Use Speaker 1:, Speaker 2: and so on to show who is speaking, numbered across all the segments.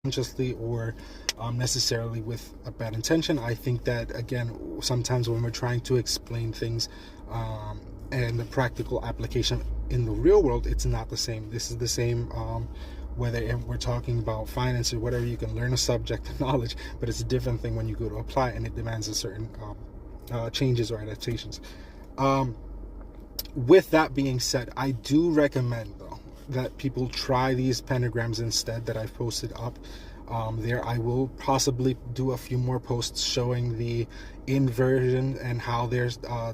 Speaker 1: consciously or necessarily with a bad intention. I think that, again, sometimes when we're trying to explain things and the practical application in the real world, it's not the same. This is the same whether we're talking about finance or whatever. You can learn a subject of knowledge, but it's a different thing when you go to apply, and it demands a certain changes or adaptations. With that being said, I do recommend, though, that people try these pentagrams instead that I've posted up there. I will possibly do a few more posts showing the inversion and how their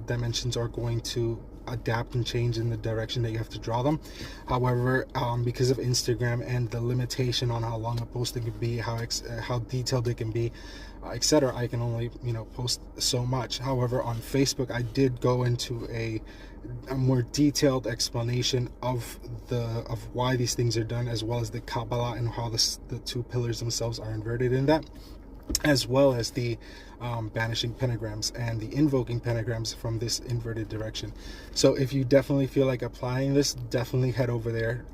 Speaker 1: dimensions are going to adapt and change in the direction that you have to draw them. However, because of Instagram and the limitation on how long a posting can be, how detailed it can be, etc., I can only post so much. However, on Facebook, I did go into a more detailed explanation of why these things are done, as well as the Kabbalah and how the two pillars themselves are inverted in that, as well as the banishing pentagrams and the invoking pentagrams from this inverted direction. So if you definitely feel like applying this, definitely head over there,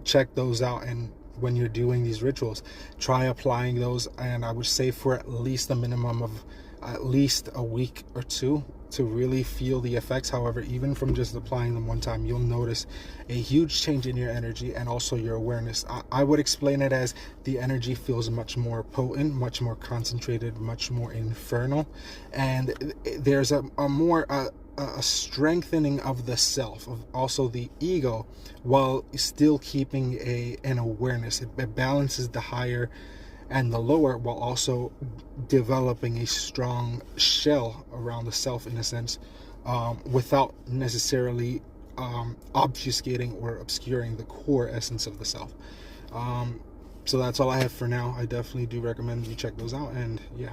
Speaker 1: check those out, and when you're doing these rituals, try applying those. And I would say for at least a minimum of at least a week or two to really feel the effects. However, even from just applying them one time, you'll notice a huge change in your energy and also your awareness. I would explain it as the energy feels much more potent, much more concentrated, much more infernal, and there's a strengthening of the self, of also the ego, while still keeping an awareness. It balances the higher and the lower, while also developing a strong shell around the self, in a sense, without necessarily obfuscating or obscuring the core essence of the self. So that's all I have for now. I definitely do recommend you check those out, and yeah.